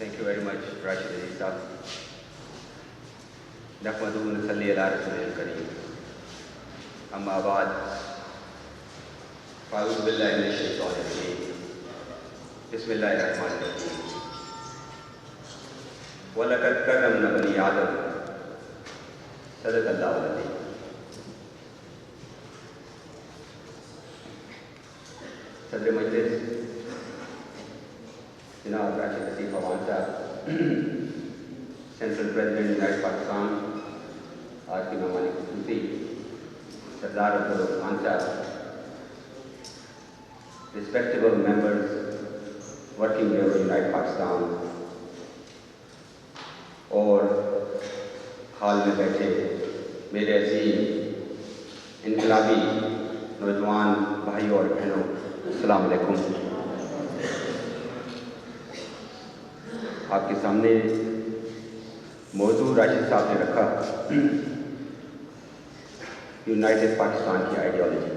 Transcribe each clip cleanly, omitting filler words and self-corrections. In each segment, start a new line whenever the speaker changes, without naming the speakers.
Thank you very much, Rashid Ali Saab. نحمدہ ونصلی علی رسول الکریم. اما بعد فاعوذ باللہ من الشیطان الرجیم. بسم اللہ الرحمن الرحیم. وَلَقَدْ كَرَّمْنَا بَنِي آدَمَ. صدق اللہ العظیم. صدر مجلس جناب راشد لطیف عوان صاحب، سینٹرل پریزیڈنٹ یونائیٹڈ پاکستان، آج کی مہمان خصوصی سردار خان صاحب، respectable members working bureau United Pakistan, اور ہال میں بیٹھے میرے عزیز انقلابی نوجوان بھائیوں اور بہنوں، السلام علیکم. آپ کے سامنے موضوع راشد صاحب نے رکھا، یونائیٹڈ پاکستان کی آئیڈیالوجی.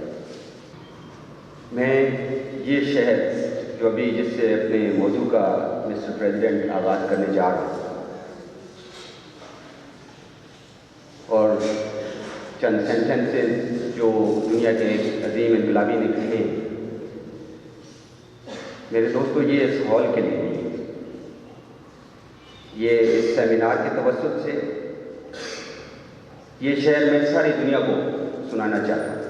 میں یہ شہر جو ابھی جس سے اپنے موضوع کا مسٹر پریزیڈنٹ آغاز کرنے جا رہا ہوں، اور چند سینٹنسز جو دنیا کے ایک عظیم انقلابی نے کہے، میرے دوستو یہ اس ہال کے لیے نہیں، یہ اس سیمینار کے توسط سے یہ شہر میں ساری دنیا کو سنانا چاہتا ہوں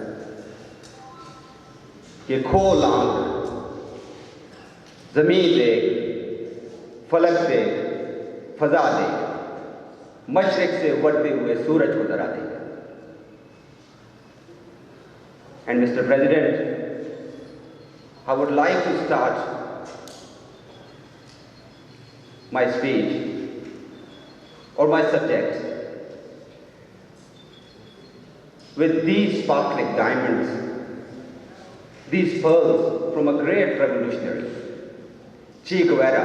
کہ کھول آنکھ، زمین دیکھ، فلک دیکھ، فضا دیکھ، مشرق سے ابھرتے ہوئے سورج کو ڈرا دے. And mister president, I would like to start my speech or my subject with these sparkling diamonds, these pearls from a great revolutionary, Shekwoh,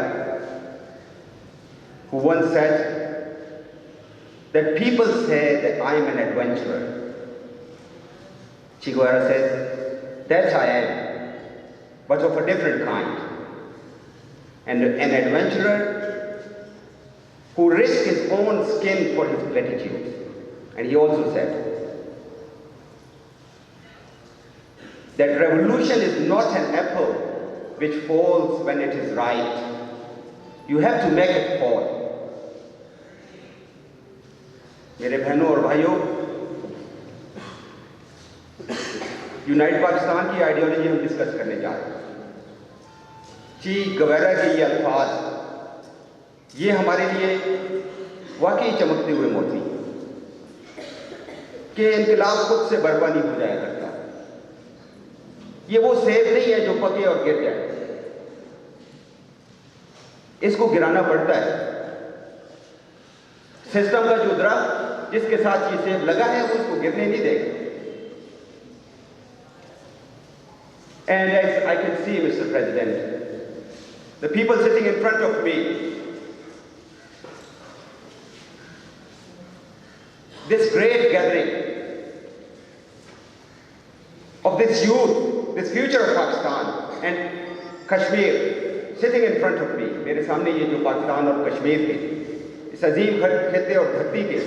who once said that people say that I am an adventurer. Shekwoh says, that I am, but of a different kind. And an adventurer who risks his own skin for his platitudes. And he also said that revolution is not an apple which falls when it is ripe. You have to make it fall. میرے بہنوں اور بھائیوں، United Pakistan کی ideology ہم discuss کرنے جا رہے ہیں. شکوہ کے یہ الفاظ، یہ ہمارے لیے واقعی چمکتے ہوئے موتی کہ انقلاب خود سے برپا نہیں ہو جایا کرتا. یہ وہ سیب نہیں ہے جو پکے اور گر جائے، اس کو گرانا پڑتا ہے. سسٹم کا جو درخت جس کے ساتھ یہ سیب لگا ہے وہ اس کو گرنے نہیں دے گا. And as I can see, Mr. President, the people sitting in front of me, this great gathering of this youth, this future of Pakistan and Kashmir, sitting in front of me, میرے سامنے یہ جو پاکستان اور کشمیر کے اس عظیم خطے اور دھرتی کے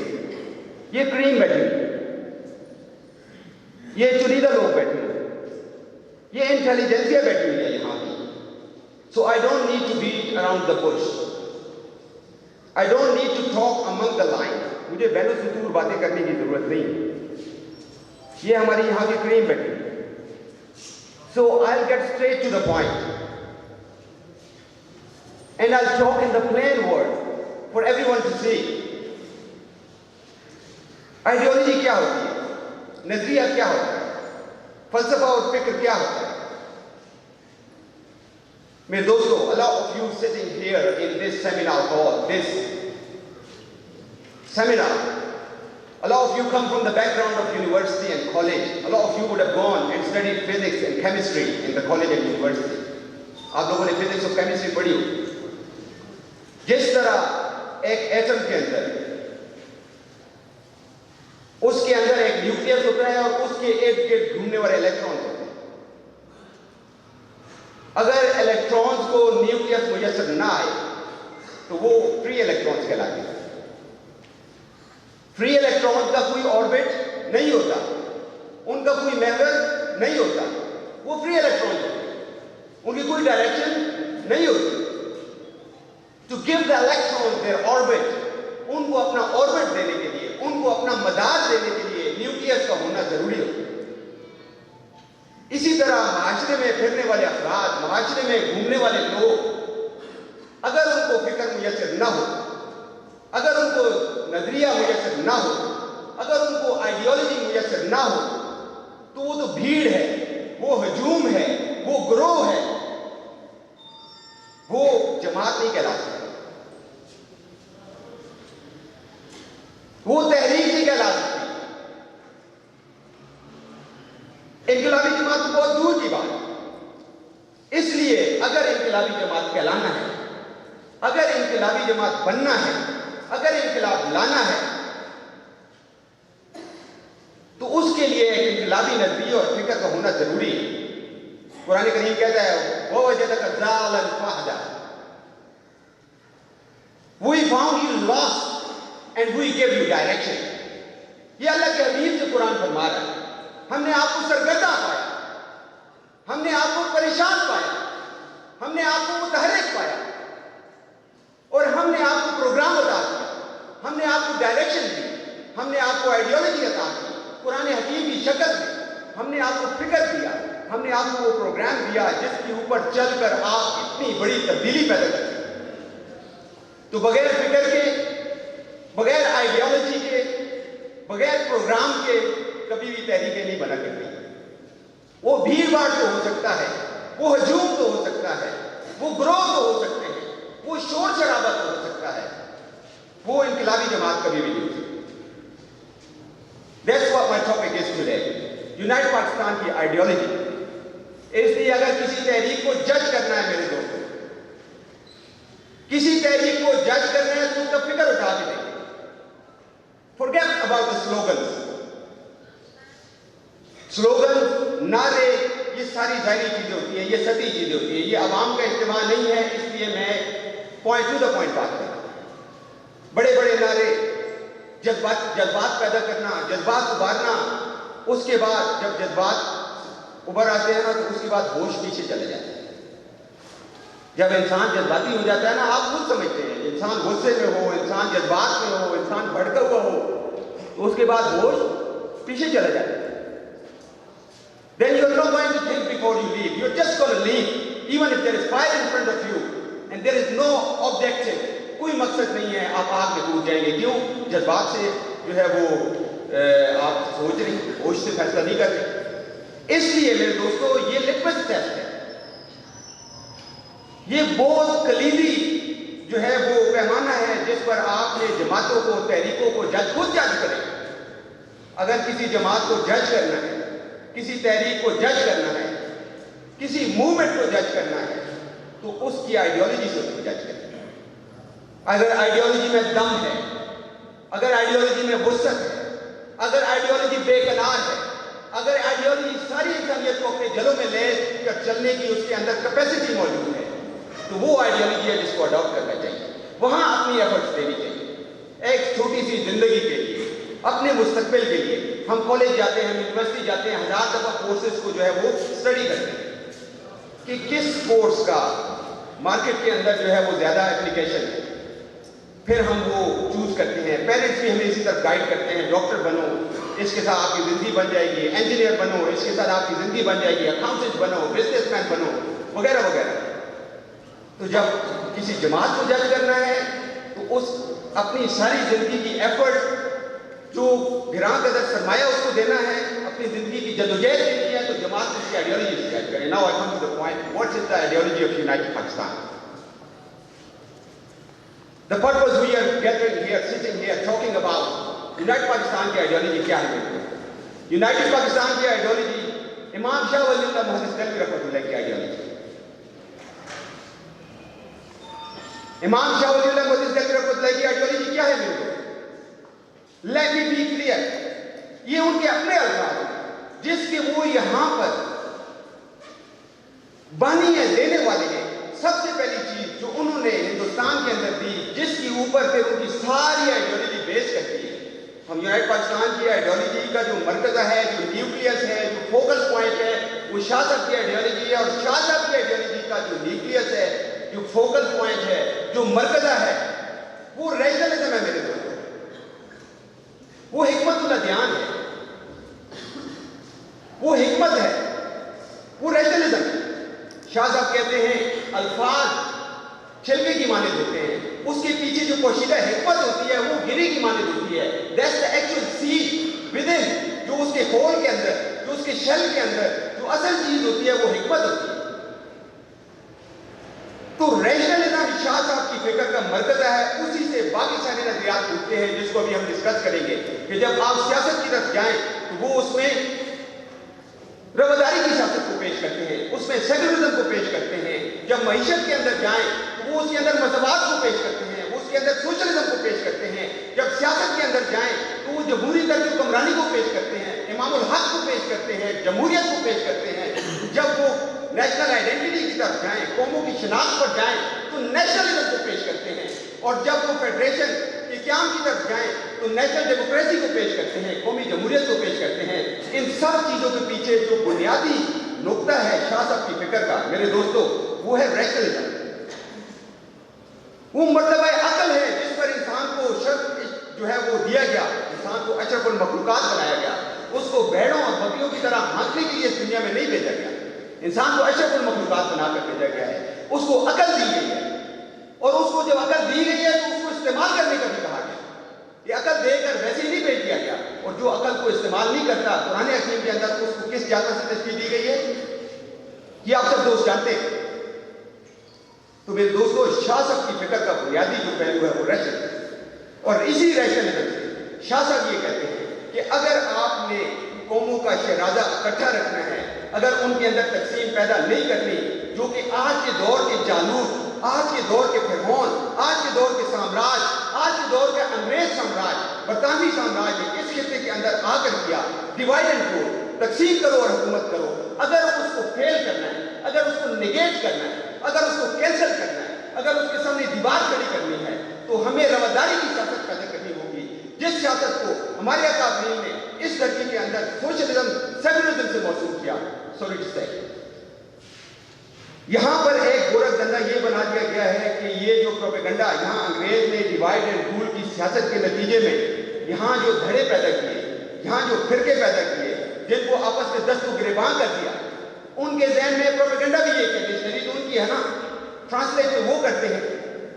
یہ کریم بیٹھی ہوئی، یہ چنیدہ لوگ بیٹھے ہوئے، یہ انٹیلیجنسیا بیٹھی ہوئی ہے یہاں کی. So I don't need to beat around the bush. I don't need to talk among the lines. مجھے بین السطور باتیں کرنے کی ضرورت نہیں. یہ ہماری یہاں کی کریم بیٹھی ہوئی. So I'll get straight to the point. And I'll talk in the plain word for everyone to see. Ideology کیا ہوتی ہے؟ نظریہ کیا ہوتا ہے؟ فلسفہ اور فکر کیا ہوتا ہے؟ میرے دوستو, a lot of you sitting here in this seminar hall, this seminar, a lot of you come from the background of university and college. A lot of you would have gone and studied physics and chemistry in the college and university. آپ لوگوں نے physics اور chemistry پڑھی ہو. جس طرح ایک atom کے اندر اس کے اندر ایک نیوکلیس ہوتا ہے اور اس کے ارد گرد گھومنے والے الیکٹرانز ہوتے ہیں. اگر الیکٹرانز کو نیوکلیس میسر نہ آئے تو وہ فری الیکٹرانز کہلاتے ہیں. فری الیکٹران کا کوئی آربٹ نہیں ہوتا, ان کا کوئی محور نہیں ہوتا, وہ فری الیکٹران ہوتے ہیں, ان کی کوئی ڈائریکشن نہیں ہوتی. To give the electron their orbit, ان کو اپنا آربٹ دینے کے لیے, ان کو اپنا مدار دینے کے لیے نیوکلیس کا ہونا ضروری ہوتا ہے. اسی طرح معاشرے میں پھرنے والے افراد, معاشرے میں گھومنے والے لوگ, اگر ان کو فکر میسر نہ ہو, اگر ان کو نظریہ میسر نہ ہو, اگر ان کو آئیڈیالوجی میسر نہ ہو, تو وہ تو بھیڑ ہے, وہ ہجوم ہے, وہ گروہ ہے, وہ جماعت نہیں کہلا سکتی, وہ تحریک نہیں کہلا سکتی. انقلابی جماعت تو بہت دور کی بات ہے. اس لیے اگر انقلابی جماعت کہلانا ہے, اگر انقلابی جماعت بننا ہے, اگر انقلاب لانا ہے, تو اس کے لیے ایک انقلابی نظریہ اور فکر کا ہونا ضروری ہے. قرآن کریم کہتا ہے وَوَجَدَكَ ضَالًّا فَهَدَىٰ, We found you lost and we gave you direction. یہ اللہ کے حبیب سے قرآن فرما رہا ہے. ہم نے آپ کو سرگردہ پایا, ہم نے آپ کو پریشان پایا, ہم نے آپ کو متحرک پایا, اور ہم نے آپ کو پروگرام عطا کیا, ہم نے آپ کو ڈائریکشن دی, ہم نے آپ کو آئیڈیالوجی عطا کی قرآن حکیم کی شکل میں, ہم نے آپ کو فکر دیا, ہم نے آپ کو وہ پروگرام دیا جس کے اوپر چل کر آپ اتنی بڑی تبدیلی پیدا کرتے. تو بغیر فکر کے, بغیر آئیڈیالوجی کے, بغیر پروگرام کے کبھی بھی تحریکیں نہیں بنا کرتی. وہ بھیڑ بھاڑ تو ہو سکتا ہے, وہ ہجوم تو ہو سکتا ہے, وہ گروہ تو ہو سکتے ہیں, وہ شور شرابہ تو ہو سکتا ہے, وہ انقلابی جماعت کبھی بھی نہیں ہو سکتی. That's what my topic is today. United Pakistan کی آئیڈیالوجی. اس لیے اگر کسی تحریک کو جج کرنا ہے میرے دوستوں, کسی تحریک کو جج کرنا ہے تو اس کا فکر اٹھا کے دیکھیں. Forget about the slogans. Slogan, نعرے, یہ ساری ظاہری چیزیں ہوتی ہیں, یہ سطحی چیزیں ہوتی ہیں, یہ عوام کا اجتماع نہیں ہے. اس لیے میں پوائنٹ ٹو دا پوائنٹ بات کرتا ہوں. بڑے بڑے نعرے, جذبات پیدا کرنا, جذبات ابھارنا, اس کے بعد جب جذبات ابھر آتے ہیں نا تو اس کے بعد ہوش پیچھے چلے جاتے ہیں. جب انسان جذباتی ہو جاتا ہے نا, آپ خود سمجھتے ہیں, انسان غصے میں ہو, انسان جذبات میں ہو, انسان بھڑکا ہوا ہو, تو اس کے بعد ہوش پیچھے چلے جاتے ہیں. Then you're not going to think before you leave. You're just going to leave, even if there is fire in front of you and there is no objective. کوئی مقصد نہیں ہے, آپ آگ میں ڈوب جائیں گے. کیوں؟ جذبات سے جو ہے وہ آپ سوچ رہی, ہوش سے فیصلہ نہیں کر رہے. اس لیے میرے دوستو یہ لٹمس ٹیسٹ ہے, یہ بہت کلیدی جو ہے وہ پیمانہ ہے جس پر آپ نے جماعتوں کو, تحریکوں کو خود جج کریں. اگر کسی جماعت کو جج کرنا ہے, کسی تحریک کو جج کرنا ہے, کسی موومنٹ کو جج کرنا ہے, تو اس کی آئیڈیالوجی سے اس کو جج کریں. اگر آئیڈیالوجی میں دم ہے, اگر آئیڈیالوجی میں وسعت ہے, اگر آئیڈیالوجی بے کنار ہے, اگر آئیڈیالوجی ساری انسانیت کو اپنے جلوں میں لے کر چلنے کی اس کے اندر کیپیسٹی موجود ہے, تو وہ آئیڈیالوجی ہے جس کو اڈاپٹ کرنا چاہیے. وہاں اپنی ایفرٹس دینی چاہیے. ایک چھوٹی سی زندگی کے لیے, اپنے مستقبل کے لیے. ہم کالج جاتے ہیں, یونیورسٹی جاتے ہیں, 1000 دفعہ کورسز کو جو ہے وہ اسٹڈی کرتے ہیں کہ کس کورس کا مارکیٹ کے اندر جو ہے وہ زیادہ اپلیکیشن ہے. پھر ہم وہ چوز کرتے ہیں. پیرنٹس بھی ہمیں اسی طرح گائیڈ کرتے ہیں, ڈاکٹر بنو, اس کے ساتھ آپ کی زندگی بن جائے گی, انجینئر بنو, اس کے ساتھ آپ کی زندگی بن جائے گی, اکاؤنٹنٹ بنو, بزنس مین بنو, وغیرہ وغیرہ. تو جب کسی جماعت کو جج کرنا ہے تو اس اپنی ساری زندگی کی ایفرٹ, جو گراں قدر سرمایہ اس کو دینا ہے, اپنی زندگی کی جدوجہد دینی ہے, تو جماعت اس کی آئیڈیالوجی سے جج کریں. Now I come to the point, what is the ideology of United Pakistan? The purpose we are gathering here, sitting here, talking about United Pakistan کی آئیڈیالوجی کیا ہے. یونائٹڈ پاکستان کی آئیڈیالوجی امام شاہ ولی اللہ محدث دہلوی رحمۃ اللہ کی آئیڈیالوجی. امام شاہ ولی اللہ محدث دہلوی رحمۃ اللہ کی آئیڈیالوجی کیا ہے میرے دوست؟ Let me be clear. یہ ان کے اپنے الفاظ ہیں جس کے وہ یہاں پر بانی ہے, دینے والے ہیں. سب سے پہلی چیز جو انہوں نے ہندوستان کے اندر دی اوپر پھر ان کی ساری آئیڈیالوجی بیس کرتی ہے. ہم یونائیٹڈ پاکستان کی آئیڈیالوجی کا جو مرکزہ ہے, جو نیوکلیس ہے, جو فوکس پوائنٹ ہے, وہ شاہ صاحب کی آئیڈیالوجی ہے. اور شاہ صاحب کی آئیڈیالوجی کا جو نیوکلیس ہے, جو فوکل پوائنٹ ہے, جو مرکزہ ہے, وہ ریشنلزم ہے میرے دوستوں. وہ حکمت الادیان ہے, وہ حکمت ہے, وہ ریشنلزم ہے. شاہ صاحب کہتے ہیں الفاظ چھلکے کی مانند ہوتے ہیں, اس کے پیچھے جو پوشیدہ حکمت ہوتی ہے وہ گرے کی مانند ہوتی ہے. That's the actual seed within, جو اس کے ہول کے اندر, جو اس کے شیل کے اندر جو اصل چیز ہوتی ہے وہ حکمت ہوتی ہے. تو ریشنلزم شاہ صاحب کی فکر کا مرکزہ ہے. اسی سے باقی سارے نظریات اٹھتے ہیں جس کو ابھی ہم ڈسکس کریں گے کہ جب آپ سیاست کی طرف جائیں تو وہ اس میں رواداری کی سیاست کو پیش کرتے ہیں, اس میں سیکولرزم کو پیش کرتے ہیں. جب معیشت کے اندر جائیں تو وہ اس کے اندر مساوات کو پیش کرتے ہیں, وہ اس کے اندر سوشلزم کو پیش کرتے ہیں. جب سیاست کے اندر جائیں تو وہ جمہوری طرز حکمرانی کو پیش کرتے ہیں, امام الحق کو پیش کرتے ہیں, جمہوریت کو پیش کرتے ہیں. جب وہ نیشنل آئیڈینٹی کی طرف جائیں, قوموں کی شناخت پر جائیں تو نیشنلزم کو پیش کرتے ہیں. اور جب وہ فیڈریشن کے قیام کی طرف جائیں تو نیشنل ڈیموکریسی کو پیش کرتے ہیں, قومی جمہوریت کو پیش کرتے ہیں. ان سب چیزوں کے پیچھے جو بنیادی نقطہ ہے شاہ صاحب کی فکر کا میرے دوستو, وہ ہے ریشنلزم. وہ مرتبہ عقل ہے جس پر انسان کو شرف جو ہے وہ دیا گیا, انسان کو اشرف المخلوقات بنایا گیا. اس کو بھیڑوں اور بکریوں کی طرح ہانکنے کے لیے اس دنیا میں نہیں بھیجا گیا, انسان کو اشرف المخلوقات بنا کر بھیجا گیا ہے. اس کو عقل دی گئی ہے, اور اس کو جب عقل دی گئی ہے تو اس کو استعمال کرنے کا بھی کہا گیا. یہ عقل دے کر ویسے ہی نہیں بھیج دیا گیا. اور جو عقل کو استعمال نہیں کرتا, قرآن حکیم کے اندر اس کو کس جاتا سے تشکیل دی گئی ہے یہ آپ سب دوست جانتے ہیں. تو میرے دوستو, شاہ صاحب کی فکر کا بنیادی جو پہلو ہے وہ ریشنلزم. اور اسی ریشنلزم سے شاہ صاحب یہ کہتے ہیں کہ اگر آپ نے قوموں کا شیرازہ اکٹھا رکھنا ہے, اگر ان کے اندر تقسیم پیدا نہیں کرنی, جو کہ آج کے دور کے جالوت, آج کے دور کے فرعون, آج کے دور کے سامراج, آج کے دور کے انگریز سامراج, برطانوی سامراج نے اس خطے کے اندر آ کر کیا, ڈیوائڈ اینڈ رول, تقسیم کرو اور حکومت کرو. اگر اس کو فیل کرنا ہے, اگر اس کو نیگیٹ کرنا ہے, اگر اس کو کینسل کرنا ہے, اگر اس کے سامنے دیوار کھڑی کرنی ہے, تو ہمیں رواداری کی سیاست پیدا کرنی ہوگی. جس سیاست کو ہمارے اکابرین نے اس دھرتی کے اندر سوشلزم سیکولرزم سے موصول کیا. یہاں پر ایک گورکھ دھندا یہ بنا دیا گیا ہے کہ یہ جو پروپیگنڈا یہاں انگریز نے ڈیوائڈ اینڈ رول کی سیاست کے نتیجے میں یہاں جو دھڑے پیدا کیے, یہاں جو فرقے پیدا کیے, جن کو آپس میں دست و گریباں کر دیا, ان کے ذہن میں پروپیگنڈا بھی یہ کہ ڈکشنری تو ان کی ہے نا, ٹرانسلیٹ تو وہ کرتے ہیں.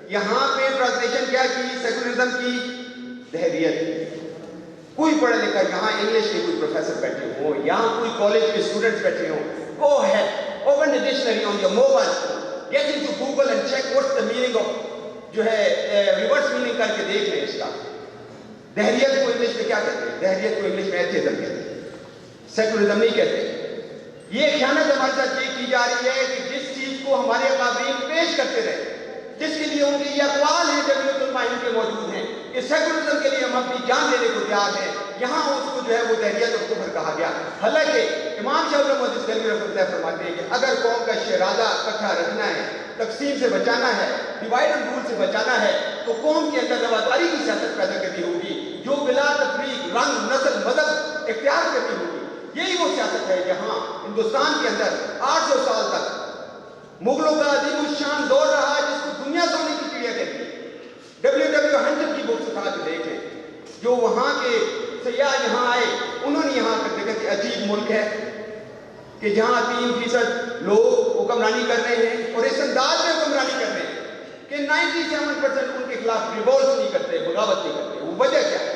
یہاں پہ ٹرانسلیشن کیا کی, سیکولرزم کی دہریت. کوئی پڑھا لکھا یہاں انگلش کے کوئی پروفیسر بیٹھے ہوں, یہاں کوئی کالج کے اسٹوڈنٹس بیٹھے ہوں, go ahead, open the dictionary on your mobile phone, get into Google and check what's the meaning of جو ہے ریورس میننگ کر کے دیکھ لیں اس کا. دہریت کو انگلش میں کیا کہتے ہیں, دہریت کو انگلش میں ایتھیزم کہتے ہیں, سیکولرزم نہیں کہتے. یہ خیانت ہمارے ساتھ یہ کی جا رہی ہے کہ جس چیز کو ہمارے اکابرین پیش کرتے رہے, جس کے لیے ان کے یہ اقوال ہیں جمعیت علماء کے موجود ہیں کہ سیکولرزم کے لیے ہم اپنی جان دینے کو تیار ہیں, یہاں اس کو جو ہے وہ دہریت اور کفر کہا گیا. حالانکہ امام شاہ رحمۃ اللہ فرماتے ہیں کہ اگر قوم کا شیرازہ اکٹھا رکھنا ہے, تقسیم سے بچانا ہے, ڈیوائڈ اینڈ رول سے بچانا ہے, تو قوم کے اندر رواداری کی سیاست پیدا کرنی ہوگی جو بلا تفریق رنگ, نسل, مذہب اختیار کرنی ہوگی. یہی وہ سیاست ہے جہاں ہندوستان کے اندر 800 سال تک مغلوں کا عظیم الشان دور رہا جس کو دنیا سونے کی چڑیا کہتی ہے. WW100 کی بکس اٹھا کے دیکھیں, جو وہاں کے سیاح یہاں آئے انہوں نے یہاں کر دیکھا کہ عجیب ملک ہے کہ جہاں 3% لوگ حکمرانی کر رہے ہیں اور اس انداز میں حکمرانی کر رہے ہیں کہ 97% ان کے خلاف ریوولٹ نہیں کرتے, بغاوت نہیں کرتے. وہ وجہ کیا ہے؟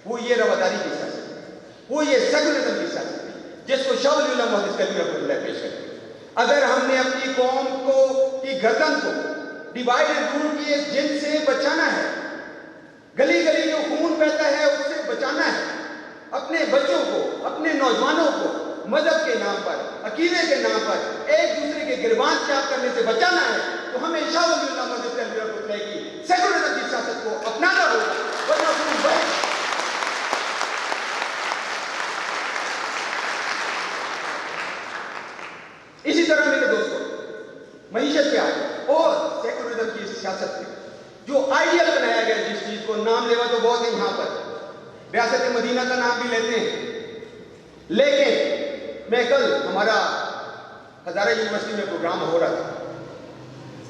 وہ یہ رواداری کی سیاست ہے, وہ یہ سیکولرزم کی سیاست ہے جس کو شاہ ولی اللہ محدث کبیر رحمۃ اللہ پیش کرتے ہیں. اگر ہم نے اپنی قوم کو کی گردن کو ڈیوائڈ اینڈ رول کی اس جن سے بچانا ہے, گلی گلی جو خون بہتا ہے اس سے بچانا ہے, اپنے بچوں کو, اپنے نوجوانوں کو مذہب کے نام پر, عقیدے کے نام پر ایک دوسرے کے گربان چاک کرنے سے بچانا ہے, تو ہمیں شاہ ولی اللہ محدث کبیر رحمۃ اللہ کی سیکولرزم کی سیاست کو اپنانا ہوگا, ورنہ اسی طرح میرے دوستوں معیشت پہ آئے اور سیکولرزم کی سیاست میں جو آئیڈیل بنایا گیا جس چیز کو، نام لیوا تو بہت ہے یہاں پر، ریاست مدینہ کا نام بھی لیتے ہیں، لیکن میں کل ہمارا ہزارہ یونیورسٹی میں پروگرام ہو رہا تھا،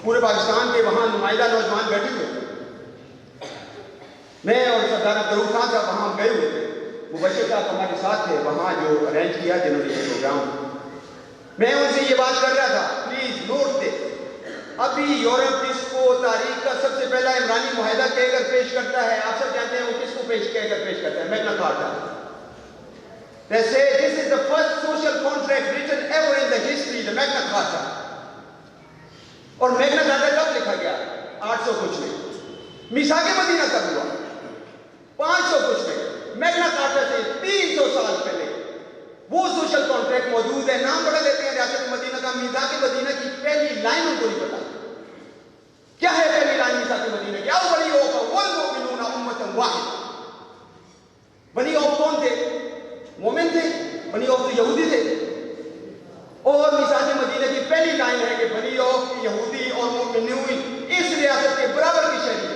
پورے پاکستان کے وہاں نمائندہ نوجوان بیٹھے ہوئے، میں اور سردار عبدالرؤف خان صاحب وہاں گئے ہوئے تھے، مبشر صاحب ہمارے ساتھ تھے وہاں جو ارینج کیا جنہوں نے یہ پروگرام. میں ان سے یہ بات کر رہا تھا، پلیز نوٹ دے، ابھی یورپ جس کو تاریخ کا سب سے پہلا عمرانی معاہدہ کہہ کر پیش کرتا ہے، آپ سب جانتے ہیں وہ کس کو کہہ کر پیش کرتا ہے؟ میگنا کارٹا. They say this is the first social contract written ever in the history, the Magna Carta. اور میگنا کارٹا کب لکھا گیا؟ 800 کچھ میں. میثاق مدینہ کب ہوا؟ 500 کچھ میں. میگنا کارٹا سے 300 سال پہلے وہ سوشل کانٹریکٹ موجود ہے. نام بڑا لیتے ہیں ریاست مدینہ کا. میثاق مدینہ کی پہلی لائن ان کو نہیں پتا. کیا ہے پہلی لائن میثاق مدینہ کی؟ اولی والمؤمنون امۃ واحدہ. بنی اوف کون تھے؟ مومن تھے. بنی اوف تو یہودی تھے. اور میثاق مدینہ کی پہلی لائن ہے کہ بنی اوف یہودی اور مومنون اس ریاست کے برابر کی شہری.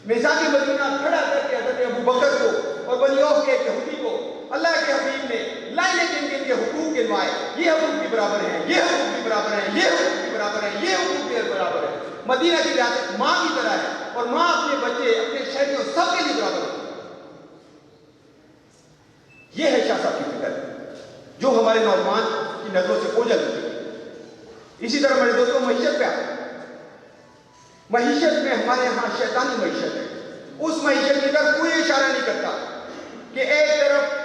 میثاق مدینہ کھڑا کر کے حضرت ابو بکر کو اور بنی اوف کے یہودی کو اللہ کے حبیب نے لائنیں گن کے حقوق گنوائے. یہ حقوق بھی برابر ہیں، یہ حقوق بھی برابر ہیں، یہ حقوق بھی برابر ہیں، یہ حقوق بھی برابر ہیں. مدینہ کی ریاست ماں کی طرح ہے اور ماں اپنے بچے اپنے شہریوں سب کے لیے برابر ہے. یہ ہے شاہ صاحب کی فکر جو ہمارے نوجوان کی نظروں سے اوجھل ہوتی ہے. اسی طرح میرے دوستوں معیشت پہ آتے ہیں. معیشت میں ہمارے ہاں شیطانی معیشت ہے. اس معیشت کی طرف کوئی اشارہ نہیں کرتا کہ ایک طرف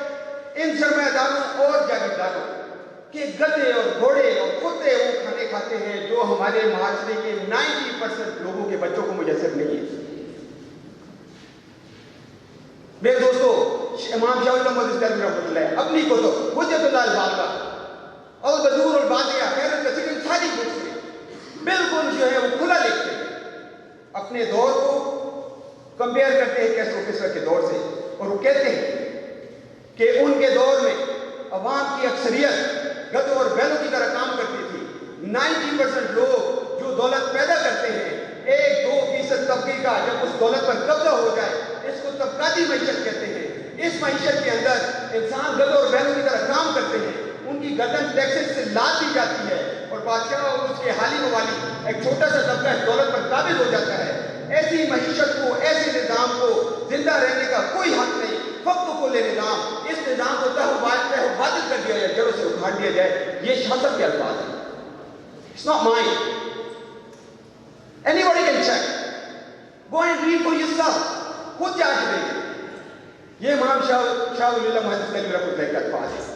ان سرمایہ داروں اور جاگیرداروں کے گدھے اور گھوڑے اور کتے وہ کھانے کھاتے ہیں جو ہمارے معاشرے کے 90% لوگوں کے بچوں کو میسر نہیں ہے. میرے دوستو امام شاہ رحمۃ اللہ اپنی کتب حجت اللہ البالغہ اور بدور اور بادیہ خیر الکثیر ان ساری بکس میں بالکل جو ہے وہ کھلا لکھتے ہیں. اپنے دور کو کمپیئر کرتے ہیں کیسر و کسرا کے دور سے اور وہ کہتے ہیں کہ ان کے دور میں عوام کی اکثریت گدھوں اور بیلوں کی طرح کام کرتی تھی. 90% لوگ جو دولت پیدا کرتے ہیں 1-2% طبقے کا جب اس دولت پر قبضہ ہو جائے اس کو طبقاتی معیشت کہتے ہیں. اس معیشت کے اندر انسان گدھوں اور بیلوں کی طرح کام کرتے ہیں. ان کی گردن ٹیکسز سے لاد دی جاتی ہے اور بادشاہ اور اس کے حالی موالی ایک چھوٹا سا طبقہ اس دولت پر قابض ہو جاتا ہے. ایسی معیشت کو ایسے نظام کو زندہ رہنے کا کوئی حق نہیں. فقط کو لے نظام اس نظام کو باطل کر دیا جائے، جڑوں سے اکھاڑ دیا جائے. یہ شاہ صاحب کے الفاظ ہیں. It's not mine. Anybody can check. Go and read for yourself. خود جانچ لیں. یہ امام شاہ ولی اللہ محدث علیہ رحمۃ اللہ کے الفاظ ہیں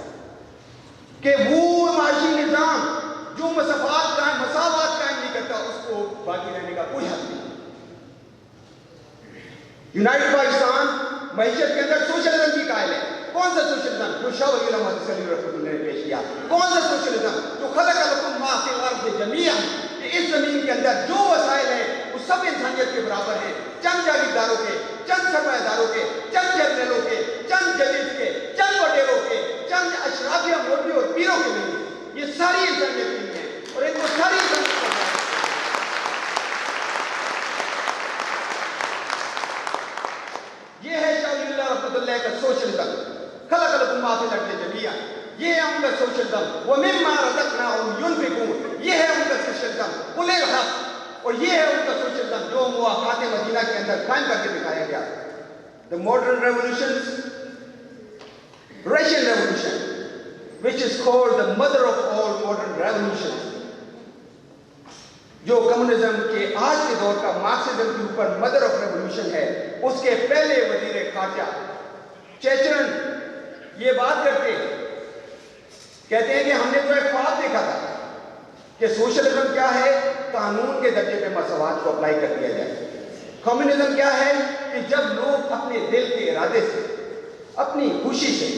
کہ وہ معاشی نظام جو مساوات قائم نہیں کرتا اس کو باقی رہنے کا کوئی حق نہیں. یونائیٹڈ پاکستان معیشت کے اندر سوشلزم کی قائل ہے. کون سا سوشلزم؟ جو شاہ ولی اللہ محدث علیہ رحمۃ اللہ نے پیش کیا. کون سا سوشلزم؟ جو خلق لکم ما فی الارض جمیعا، کہ اس زمین کے اندر جو وسائل ہیں وہ سب انسانیت کے برابر ہیں. چند جاگیرداروں کے، چند سرمایہ داروں کے، چند جنرلوں کے، چند جلیس کے، چند وڈیروں کے، چند اشرافیہ مولوی اور پیروں کے نہیں. یہ ساری انسانیت کی ہے اور ان کو ساری انسانیت کرنا ہے. یہ ہے شاہ ولی اللہ رحمۃ اللہ کا سوشلزم. خلق لکم ما فی الارض جمیعا، یہ ہے ان کا سوشلزم. وَمِمَّا رَزَقْنَاهُمْ يُنْفِقُونَ، یہ ہے ان کا سوشلزم. قُلِ الْحَقُّ، اور یہ ہے ان کا سوشلزم جو مواقعات مدینہ کے اندر قائم کر کے دکھایا گیا. The modern revolutions, Russian revolution, which is called the mother of all modern revolutions, جو کمیونزم کے آج کے دور کا مارکسزم کے اوپر مدر آف ریولوشن ہے، اس کے پہلے وزیر خارجہ چیچرن یہ بات کرتے ہیں، کہتے ہیں کہ ہم نے تو ایک خواب دیکھا تھا کہ سوشلزم کیا ہے؟ قانون کے درجے پہ مساوات کو اپلائی کر دیا جائے. کمیونزم کیا ہے؟ کہ جب لوگ اپنے دل کے ارادے سے، اپنی خوشی سے،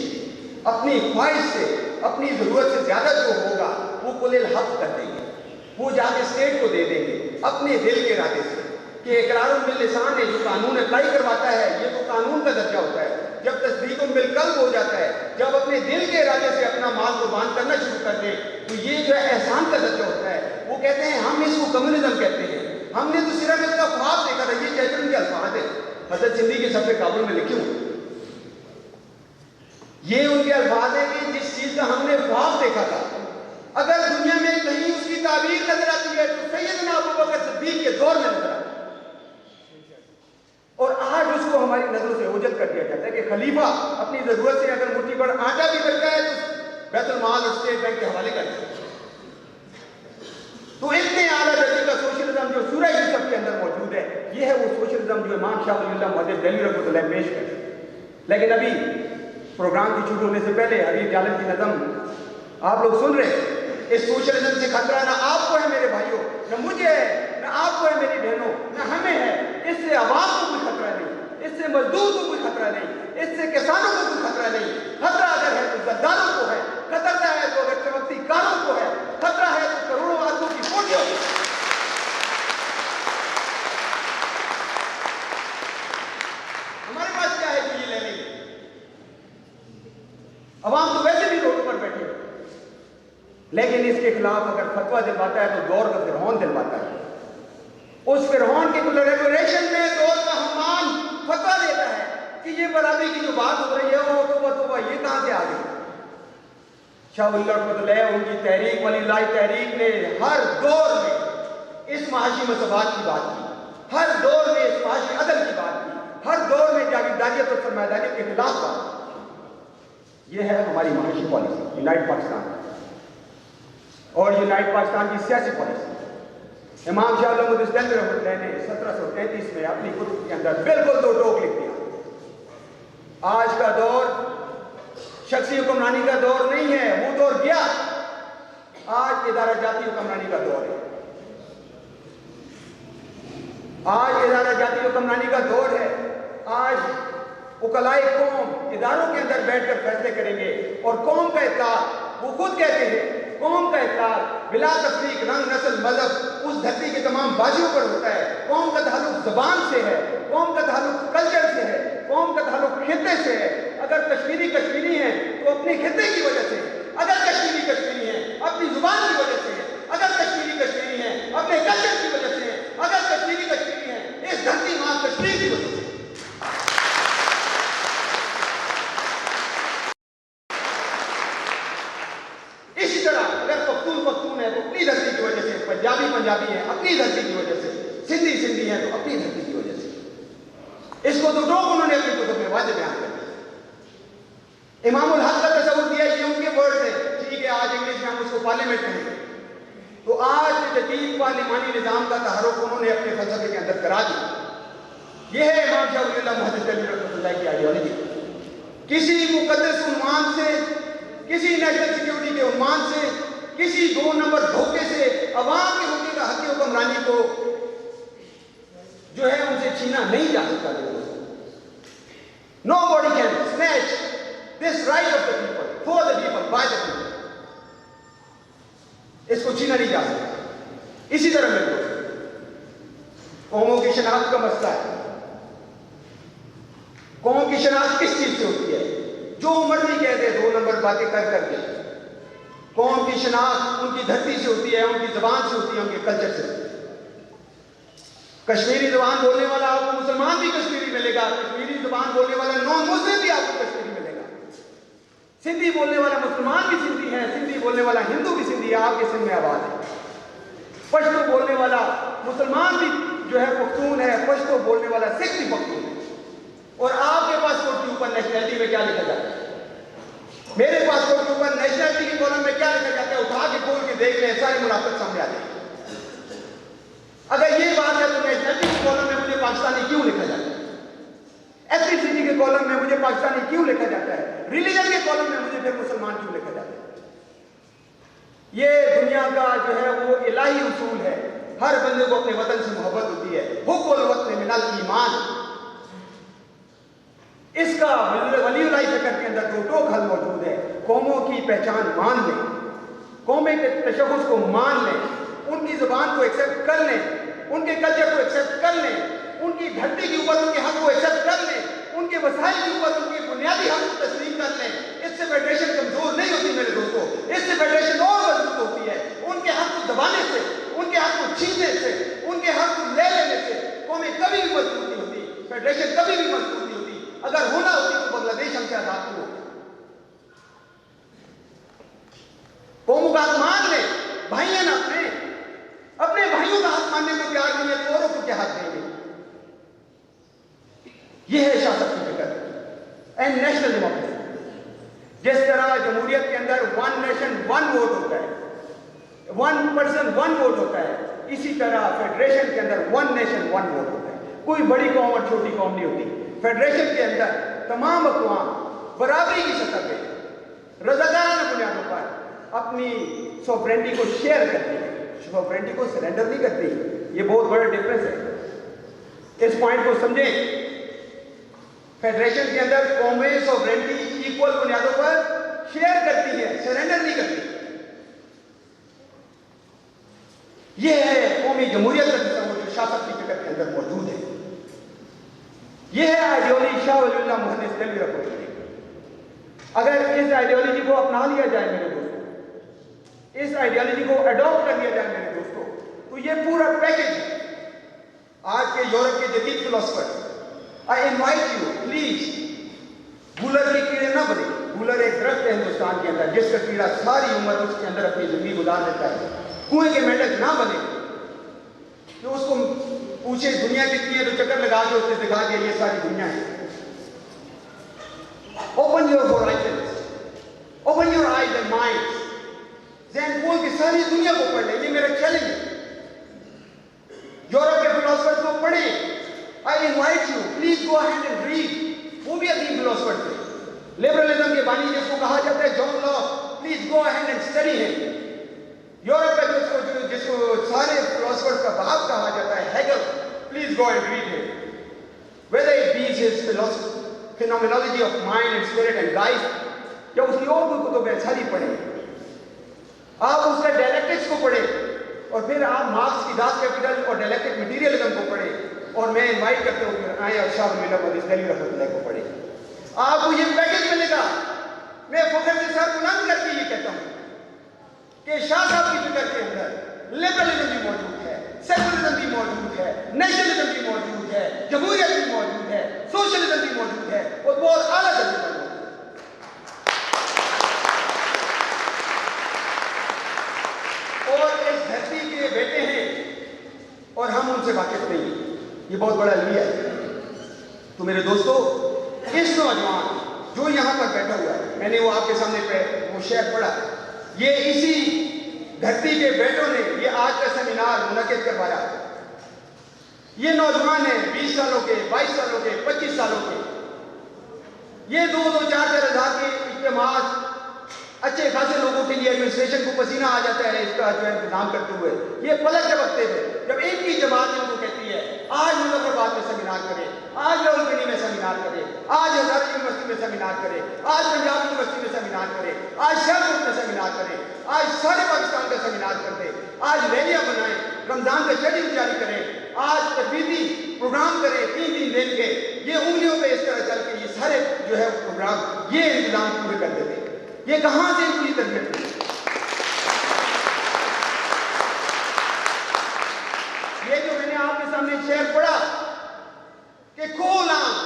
اپنی خواہش سے، اپنی ضرورت سے زیادہ جو ہوگا وہ کل الحق کر دیں گے، وہ جا کے اسٹیٹ کو دے دیں گے اپنے دل کے ارادے سے. کہ اقرار باللسان ہے جو قانون اپلائی کرواتا ہے یہ تو قانون کا درجہ ہوتا ہے. جب تصدیق بالقلب ہو جاتا ہے، جب اپنے دل کے ارادے سے اپنا مال قربان کرنا شروع کر دیں تو یہ جو ہے احسان کا درجہ ہوتا ہے. وہ کہتے ہیں ہم اس کو کمیونزم کہتے ہیں. ہم نے تو صرف اس کا خواب دیکھا تھا حضرت سندھی کے سفر کابل میں لکھی ہوں. یہ ان کے الفاظ ہیں کہ جس چیز کا ہم نے خواب دیکھا تھا اگر دنیا میں کہیں اس کی تعبیر نظر آتی ہے تو سیدنا ابوبکر صدیق کے دور میں نظر آتی ہے. اور آج اس کو ہماری نظروں سے اوجھل کر دیا جاتا ہے کہ خلیفہ اپنی ضرورت سے اگر مٹھی بھر آٹا بھی کرتا ہے تو بیت المال اور اسٹیٹ بینک کے حوالے کرتا ہے. تو اتنے اعلیٰ درجے کا سوشلزم جو سورہ یوسف کے اندر موجود ہے, یہ ہے وہ سوشلزم جو امام شاہ ولی اللہ محدث دہلوی رحمۃ اللہ پیش کرتے ہیں. لیکن ابھی پروگرام کی شروع ہونے سے پہلے حبیب جالب کی نظم آپ لوگ سن رہے ہیں. اس سوشلزم سے خطرہ نہ آپ کو ہے میرے بھائیوں, نہ مجھے ہے, نہ آپ کو ہے میری بہنوں, نہ ہمیں ہے. اس سے عوام کو کوئی خطرہ نہیں, اس سے مزدور کو کوئی خطرہ نہیں, اس سے کسانوں کو کوئی خطرہ نہیں. خطرہ اگر ہے تو زداروں کو ہے, خطرہ ہے تو اگر چمکتی کاروں کو ہے, خطرہ ہے تو کروڑوں آدمیوں کی فوجیوں کو. ہمارے پاس کیا ہے جو یہ لے لیں گے؟ عوام تو ویسے بھی روڈوں پر بیٹھے, لیکن اس کے خلاف اگر فتویٰ دلواتا ہے تو دور کا فرعون دلواتا ہے. اس فرعون کے کولیبوریشن میں دور کا حمان فتویٰ دیتا ہے کہ یہ برابری کی جو بات ہو رہی ہے وہ توبہ یہ کہاں سے آ گئی. شاہ ولی اللہ رحمۃ اللہ ان کی تحریک ولی اللہ تحریک نے ہر دور میں اس معاشی مساوات کی بات کی, ہر دور میں اس معاشی عدل کی بات کی, ہر دور میں جاگیرداریت اور سرمایہ کے خلاف بات. یہ ہے ہماری معاشی پالیسی یونائیٹڈ پاکستان اور یونائیٹڈ پاکستان کی سیاسی پالیسی. امام شاہ ولی اللہ محدث رحمۃ اللہ نے 1733 میں اپنی کتب کے اندر بالکل دو ٹوک لکھ دیا. آج کا دور شخصی حکمرانی کا دور نہیں ہے, وہ دور گیا. آج ادارہ جاتی حکمرانی کا دور ہے. آج ادارہ جاتی حکمرانی کا دور ہے. آج وکلائے قوم اداروں کے اندر بیٹھ کر فیصلے کریں گے اور قوم کا اطلاق وہ خود کہتے ہیں قوم کا اطلاق بلا تفریق رنگ نسل مذہب اس دھرتی کے تمام بازیوں پر ہوتا ہے. قوم کا تعلق زبان سے ہے, قوم کا تعلق کلچر سے ہے, قوم کا تعلق خطے سے ہے. اگر کشمیری ہیں تو اپنے خطے کی وجہ سے, اگر کشمیری ہیں اپنی زبان کی وجہ سے, اگر کشمیری ہیں اپنے کلچر کی وجہ سے, اگر کشمیری ہیں اس دھرتی ماں کشمیر کی وجہ سے. اسی طرح اگر پختون ہے تو اپنی دھرتی کی وجہ سے, پنجابی ہیں اپنی دھرتی کی وجہ سے, سندھی ہیں تو اپنی دھرتی کی وجہ سے. اس کو تو لوگ انہوں نے اپنی کتب میں واضح بیان کر دیا. امام الحق کا تصور دیا, یہ ان کے ورڈ ہیں. ٹھیک ہے, آج انگلش میں ہم اس کو پارلیمنٹ کہیں گے, تو آج جدید پارلیمانی نظام کا تحرک انہوں نے اپنے فلسفے کے اندر کرا دیا. یہ ہے امام شاہ ولی اللہ محدث دہلوی رحمۃ اللہ کی آئیڈیالوجی. کسی مقدس عنوان سے, کسی نیشنل سیکیورٹی کے عنوان سے, کسی 2 نمبر دھوکے سے عوام کے حقوق کا حق حکمرانی کو جو ہے ان سے چھینا نہیں جا سکتا. Nobody can snatch this right of the people, for the people, by the people. اس کو چھینا نہیں جا سکتا. اسی طرح میرے دوست, قوموں کی شناخت کا مسئلہ ہے. قوم کی شناخت کس چیز سے ہوتی ہے؟ جو مرضی کہتے ہیں 2 نمبر باتیں کر کے. قوم کی شناخت ان کی دھرتی سے ہوتی ہے, ان کی زبان سے ہوتی ہے, ان کے کلچر سے ہوتی ہے. کشمیری زبان بولنے والا آپ کو مسلمان بھی کشمیری ملے گا, کشمیری زبان بولنے والا نان مسلم بھی آپ کو کشمیری ملے گا. سندھی بولنے والا مسلمان بھی سندھی ہے, سندھی بولنے والا ہندو بھی سندھی ہے, آپ کے سندھ میں آباد ہے. پشتو بولنے والا مسلمان بھی جو ہے پختون ہے, پشتو بولنے والا سکھ بھی پختون ہے. اور آپ کے پاسپورٹ کے اوپر نیشنلٹی میں کیا لکھا جاتا ہے؟ میرے پاسپورٹ کے اوپر نیشنلٹی کے کالم میں کیا لکھا جاتا ہے؟ اٹھا کے کھول کے دیکھ لیں, سارے منافقت سامنے آ جائیں. اگر یہ بات ہے تو نیشنلٹی کے کالم میں مجھے پاکستانی کیوں لکھا جاتا ہے؟ ایتھنیسٹی کے کالم میں مجھے پاکستانی کیوں لکھا جاتا ہے؟ ریلیجن کے کالم میں مجھے پھر مسلمان کیوں لکھا جاتا ہے؟ یہ دنیا کا جو ہے وہ الہی اصول ہے. ہر بندے کو اپنے وطن سے محبت ہوتی ہے. حب الوطن من الایمان. اس کا ولی اللہ فکر کے اندر 2 ٹوک حل موجود ہے. قوموں کی پہچان مان لیں, قومیں کے تشخص کو مان لیں, ان کی زبان کو ایکسیپٹ کر لیں, ان کے کلچر کو ایکسیپٹ کر لیں, ان کی دھرتی کے اوپر ان کے حق کو ایکسیپٹ کر لیں, ان کے وسائل کے اوپر ان کے بنیادی حق کو تسلیم کر لیں. اس سے فیڈریشن کمزور نہیں ہوتی میرے دوستوں, اس سے فیڈریشن اور مضبوط ہوتی ہے. ان کے حق کو دبانے سے, ان کے حق کو چھیننے سے, ان کے حق کو لے لینے سے قومیں کبھی بھی مضبوط نہیں ہوتی. فیڈریشن کبھی بھی مضبوط نہیں ہوتی. اگر ہونا ہوتی تو بنگلہ دیش ہم سے آزاد کیوں ہوتا. قوموں کا حق مان لیں, بھائی ہیں نا اپنے بھائیوں کا حق ماننے کو تیار نہیں ہے تو اوروں کو کیا حق دیں گے. یہ ہے شاہ صاحب کی فکر اینڈ نیشنل ڈیموکریسی. جس طرح جمہوریت کے اندر ون نیشن ون ووٹ ہوتا ہے, ون پرسن ون ووٹ ہوتا ہے, اسی طرح فیڈریشن کے اندر ون نیشن ون ووٹ ہوتا ہے. کوئی بڑی قوم اور چھوٹی قوم نہیں ہوتی. فیڈریشن کے اندر تمام اقوام برابری کی سطح پہ رضاکارانہ بنیادوں پر اپنی سوورینٹی کو شیئر کرتی ہے, سوورینٹی کو سرنڈر نہیں کرتی. یہ بہت بڑا ڈفرنس ہے, اس پوائنٹ کو سمجھیں. فیڈریشن کے اندر قومیں سوورینٹی ایکول بنیادوں پر شیئر کرتی ہے, سرنڈر نہیں کرتی. یہ ہے قومی جمہوریت کا تصور جو شاہ صاحب کی فکر کے اندر موجود ہے. یہ ہے آئیڈیالوجی شاہ ولی اللہ محدث دہلوی رحمۃ اللہ علیہ. اگر اس آئیڈیالوجی کو اپنا لیا جائے میرے دوستوں, اس آئیڈیالوجی کو اڈاپٹ کر لیا جائے میرے دوستوں, تو یہ پورا پیکج ہے. آج کے یورپ کے جدید philosopher, I invite you please, گولر کے کیڑے نہ بنے. گولر ایک درخت ہے ہندوستان کے اندر جس کا کیڑا ساری عمر اس کے اندر اپنی زندگی گزار دیتا ہے. کنویں کے مینڈک نہ بنے کہ اس کو پوچھے دنیا کتنی ہے تو چکر لگا کے اس نے دکھا دیا یہ ساری دنیا ہے. Open your horizons, open your eyes and minds. ذہن کھول کے ساری دنیا کو پڑھ لیں, یہ میرا چیلنج ہے. یورپ کے فلاسفر کو پڑھیں. I invite you, please go ahead and read. وہ بھی عظیم فلاسفر تھے. لبرلزم کے بانی جس کو کہا جاتا ہے John Locke, please go ahead and study him. Europe کا جس کو سارے فلاسفر کا باپ کہا جاتا ہے Hegel, please go and read him. Whether it be his phenomenology of mind and spirit and life, یا اس کی اور کوئی کتب ہے ساری پڑھیں. آپ اس کا ڈائلیکٹکس کو پڑھیں, اور پھر آپ مارکس کی داس کیپیٹل اور ڈائلیکٹک مٹیریلزم کو پڑھیں. اور میں انوائٹ کرتا ہوں کہ آئیں اور شاہ ولی اللہ محدث دہلوی رحمۃ اللہ کو پڑھیں. آپ کو یہ پیکج ملے گا. میں فخر سے سر بلند کر کے یہ کہتا ہوں کہ شاہ صاحب کی فکر کے اندر لبرلزم بھی موجود ہے, سیکولرزم بھی موجود ہے, نیشنلزم بھی موجود ہے, جمہوریت بھی موجود ہے, سوشلزم بھی موجود ہے, اور بہت اعلیٰ درجے پر موجود ہے. اور اس دھرتی کے بیٹے ہیں اور ہم ان سے واقف نہیں ہیں. یہ بہت بڑا المیہ ہے. تو میرے دوستو, اس نوجوان جو یہاں پر بیٹھا ہوا ہے, میں نے وہ آپ کے سامنے پہ وہ شعر پڑھا, یہ اسی دھرتی کے بیٹوں نے یہ آج کا سیمینار منعقد کروایا. یہ نوجوان ہیں 20 سالوں کے, 22 سالوں کے, 25 سالوں کے. یہ 2-4 ہزار کے اجتماعات اچھے خاصے لوگوں کے لیے ایڈمنسٹریشن کو پسینہ آ جاتا ہے اس کا جو ہے انتظام کرتے ہوئے. یہ پلک جھپکتے ہوئے جب ایک کی جماعت ان کو کہتی ہے آج مظفرآباد میں سیمینار کرے, آج راولپنڈی میں سیمینار کرے, آج ہزار یونیورسٹی میں سیمینار کرے, آج پنجاب یونیورسٹی میں سیمینار کرے, آج شہر میں سیمینار کرے, آج سارے پاکستان کا سیمینار کر دے, آج ریلیاں بنائیں, رمضان کا شیڈول جاری کریں, آج تربیتی پروگرام کریں 3 دن کے. یہ انگلیوں پہ اس طرح چل کے یہ سارے جو ہے پروگرام یہ انتظام پورے کر دیتے. یہ کہاں سے ان کی تربیت ہوئی؟ یہ جو میں نے آپ کے سامنے شعر پڑھا کہ کھول آنکھ,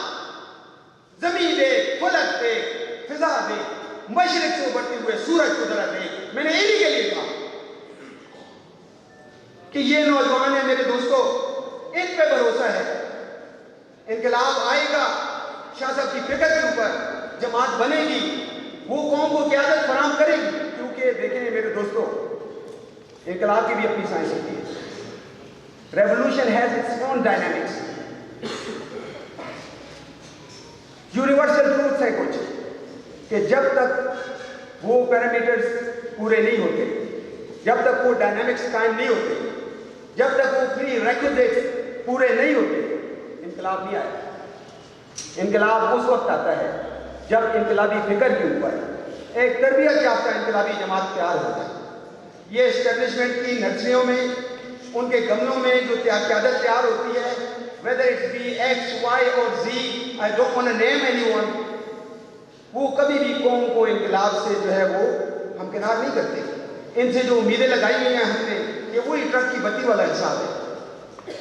زمین دیکھ, فلک دیکھ, فضا دیکھ, مشرق سے ابھرتے ہوئے سورج کو ذرا دیکھ, میں نے انہی کے لیے کہا کہ یہ نوجوان ہیں میرے دوستو, ان پہ بھروسہ ہے. انقلاب آئے گا, شاہ صاحب کی فکر کے اوپر جماعت بنے گی, وہ قوم کو قیادت فراہم کرے گی. کیونکہ دیکھیں میرے دوستو, انقلاب کی بھی اپنی سائنس ہوتی ہے. Revolution has its own dynamics. Universal truth ہے کچھ کہ جب تک وہ پیرامیٹرز پورے نہیں ہوتے, جب تک وہ ڈائنامکس قائم نہیں ہوتے, جب تک وہ پری ریکوزیٹس پورے نہیں ہوتے, انقلاب نہیں آئے. انقلاب اس وقت آتا ہے جب انقلابی فکر کے اوپر ایک تربیت یافتہ انقلابی جماعت تیار ہو جائے. یہ اسٹیبلشمنٹ کی نرسریوں میں, ان کے گملوں میں جو قیادت تیار ہوتی ہے, whether it be X, Y or Z, I don't want to name anyone, وہ کبھی بھی قوم کو انقلاب سے جو ہے وہ ہمکنار نہیں کرتے. ان سے جو امیدیں لگائی ہوئی ہیں ہم نے کہ وہی ٹرک کی بتی والا حساب ہے.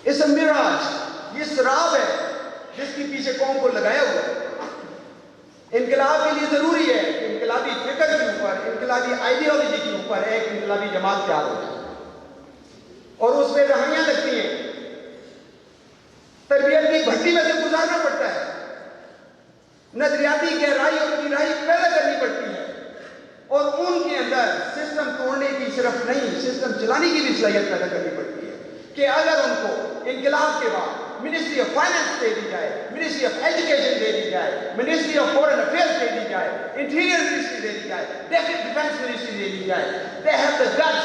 اس میراج, یہ سراب ہے
جس کے پیچھے قوم کو لگایا ہوا ہے. انقلاب کے لیے ضروری ہے کہ انقلابی فکر کے اوپر، انقلابی آئیڈیالوجی کے اوپر ایک انقلابی جماعت تیار ہو جائے، اور اس پہ دہائیاں لگتی ہیں، تربیت کی بھٹی میں سے گزارنا پڑتا ہے، نظریاتی گہرائی اور گہرائی پیدا کرنی پڑتی ہے، اور ان کے اندر سسٹم توڑنے کی صرف نہیں، سسٹم چلانے کی بھی صلاحیت پیدا کرنی پڑتی ہے کہ اگر ان کو انقلاب کے بعد منسٹری آف فائنانس دے دی جائے، منسٹری آف ایجوکیشن دے دی جائے، منسٹری آف فورن افیئرس دے دی جائے، انٹیریئر منسٹری دے دی جائے، ڈیفنس منسٹری دے دی جائے، they have the guts،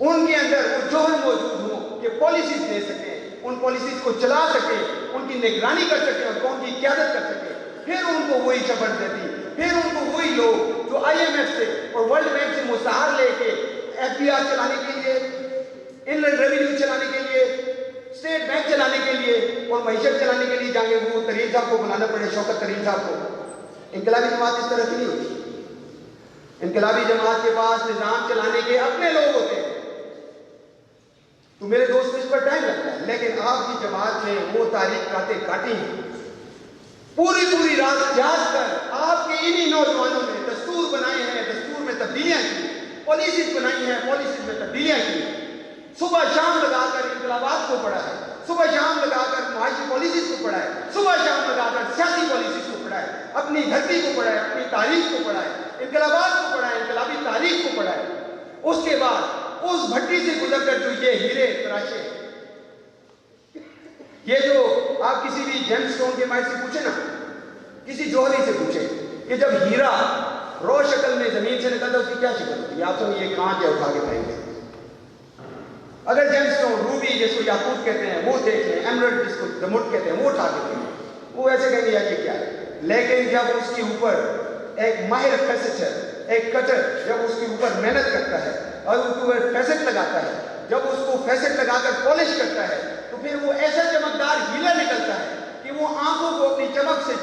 ان کے اندر وہ جوہر موجود ہو کہ پالیسیز دے سکیں، ان پالیسیز کو چلا سکیں، ان کی نگرانی کر سکیں اور قوم کی قیادت کر سکیں. پھر ان کو وہی شبر دیتی، پھر ان کو وہی لوگ جو آئی ایم ایف سے اور ورلڈ بینک سے مستعار لے کے ایف بی آر چلانے کے لیے، انلینڈ ریونیو چلانے کے لیے، اسٹیٹ بینک چلانے کے لیے اور معیشت چلانے کے لیے جائیں گے، وہ ترین صاحب کو بلانا پڑے، شوکت ترین صاحب کو. انقلابی جماعت اس طرح کی نہیں ہوتی. انقلابی جماعت کے پاس نظام چلانے کے اپنے لوگ ہوتے ہیں. تو میرے دوست اس پر ٹائم لگتا ہے، لیکن آپ کی جماعت نے وہ تاریخ کاٹی ہیں، پوری رات جاگ کر آپ کے انہی نوجوانوں نے دستور بنائے ہیں، دستور میں تبدیلیاں کی، پالیسیز بنائی ہیں، پالیسیز میں تبدیلیاں کی، صبح شام لگا کر انقلابات کو پڑھا ہے، صبح شام لگا کر معاشی پالیسیز کو پڑھا ہے، صبح شام لگا کر سیاسی پالیسیز کو پڑھا ہے، اپنی دھرتی کو پڑھا ہے، اپنی تاریخ کو پڑھا ہے، انقلابات کو پڑھا ہے، انقلابی تاریخ کو پڑھا ہے. اس کے بعد اس بھٹی سے گزر کر جو یہ ہیرے تراشے، یہ جو آپ کسی بھی جیم سٹون کے ماہر سے پوچھیں نا، کسی جوہری سے پوچھیں کہ جب ہیرا رو شکل میں زمین سے نکلتا ہے اس کی کیا شکل ہوتی ہے؟ آپ سب یہ کانچ ہے اٹھا کے پھینک دیں. اگر جیم سٹون، روبی جس کو یاقوت کہتے ہیں وہ دیکھ لیں، ایمرلڈ جس کو ظلمت کہتے ہیں وہ اٹھا کے پھینک، وہ ایسے کہیں گے یار یہ کیا ہے. لیکن جب اس کے اوپر ایک ماہر فیسٹر، ایک کٹر جب اس کے اوپر محنت کرتا ہے اور اس کے اوپر فیسٹ لگاتا ہے، جب اس کو فیسٹ لگا کر پالش کرتا ہے تو پھر وہ ایسا چمکدار ہیلا نکلتا ہے کہ وہ آنکھوں کو اپنی چمک سے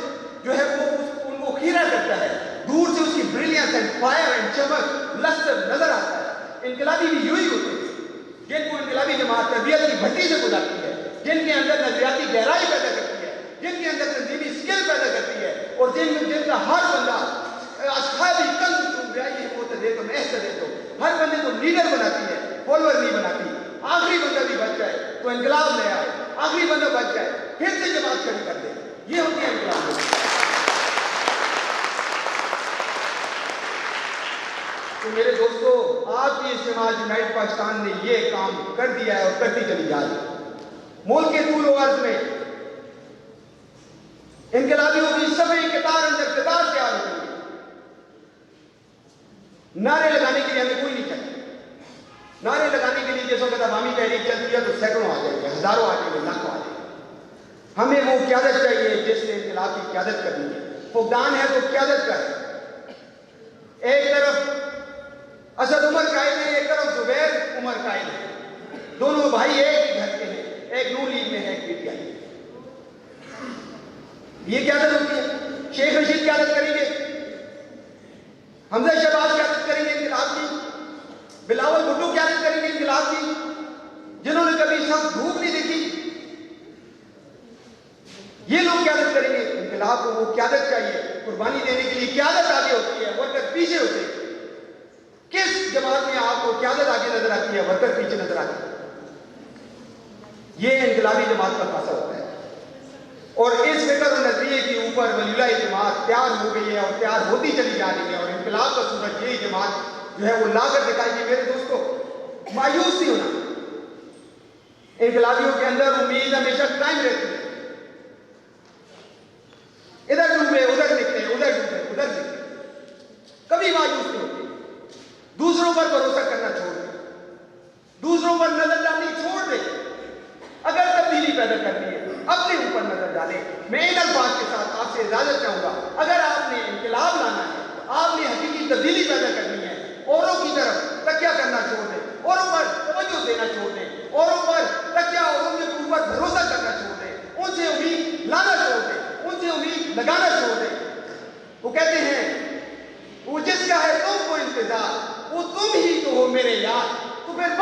جو ہے وہ ان کو خیرہ کرتا ہے، دور سے اس کی بریلینس اینڈ فائر اینڈ چمک لسٹر نظر آتا ہے. انقلابی بھی یوں ہی ہوتے ہیں جن کو انقلابی جماعت تربیت کی بھٹی سے گزارتی ہے، جن کے اندر نظریاتی گہرائی پیدا کرتی ہے، جن کے اندر تنظیمی اسکل پیدا کرتی ہے، اور جن کا ہر بندہ اصحابی کنز چون بیائی ہے متدے تو میں تو ہر بندے کو لیڈر بناتی ہے، فالوور نہیں بناتی. آخری بندہ بھی بچ جائے تو انقلاب لے آئے، آخری بندہ بچ جائے پھر سے جماعت کھڑی کر دے. یہ ہوتی ہے انقلاب. تو میرے دوستو، آپ کی اس جماعت یونائیٹڈ پاکستان نے یہ کام کر دیا ہے اور کرتی چلی جا رہی ہے. ملک کے طول و عرض میں انقلابیوں کی صفحے قطار اندر قطار تیار ہوئی ہے. نعرے لگانے کے لیے ہمیں کوئی نہیں چاہیے. نعرے لگانے کے لیے جس وقت عوامی تحریک چلتی ہے تو سینکڑوں آ جائیں گے، ہزاروں آ جائیں گے، لاکھوں آ جائیں گے. ہمیں وہ قیادت چاہیے جس نے انقلاب کی قیادت کرنی ہے. فقدان ہے تو قیادت کا ہے. ایک طرف اسد عمر قائد ہے، ایک طرف زبیر عمر قائد ہے. دونوں بھائی ایک ہی گھر کے ہیں، ایک نون لیگ میں ہے، ایک پی ٹی آئی. یہ قیادت ہوتی ہے. شیخ رشید قیادت کریں گے، حمزہ شہباز قیادت کریں گے انقلاب کی، بلاول بھٹو قیادت کریں گے انقلاب کی، جنہوں نے کبھی سخت دھوپ نہیں دیکھی. یہ لوگ قیادت کریں گے انقلاب کو. وہ قیادت چاہیے، قربانی دینے کے لیے قیادت آگے ہوتی ہے، ورکر پیچھے ہوتے ہیں. کس جماعت میں آپ کو قیادت آگے نظر آتی ہے، ورکر پیچھے نظر آتی ہے؟ یہ انقلابی جماعت کا خاصہ ہوتا ہے. اور اس فکر و نظریے کے اوپر ولی اللہ جماعت تیار ہو گئی ہے اور تیار ہوتی چلی جا رہی ہے. اور انقلاب کا سورج یہی جماعت جو ہے وہ لا کر دکھائے گی. میرے دوستو، مایوس نہیں ہونا. انقلابیوں کے اندر امید ہمیشہ قائم رہتی ہے. ادھر ڈوبے ادھر نکلے، ادھر ڈوبے ادھر نکلے، کبھی مایوس نہیں ہوتے. دوسروں پر بھروسہ کرنا چھوڑ دیں، دوسروں پر نظر ڈالنی چھوڑ دیں. اگر تبدیلی پیدا کرنی ہے اپنے اوپر نظر ڈالیں. میں ان الفاظ کے ساتھ آپ سے اجازت چاہوں گا، اگر آپ نے انقلاب لانا ہے، آپ نے حقیقی تبدیلی پیدا کرنی ہے، اوروں کی طرف تکیہ کرنا چھوڑ دیں، اوروں پر توجہ دینا چھوڑ دیں، اوروں پر تکیہ اور ان کے اوپر بھروسہ کرنا چھوڑ دیں، ان سے امید لانا چھوڑ دیں، ان سے امید لگانا چھوڑ دیں. وہ کہتے ہیں وہ جس کا ہے تم کو انتظار، وہ تم ہی تو ہو میرے یار، تو پھر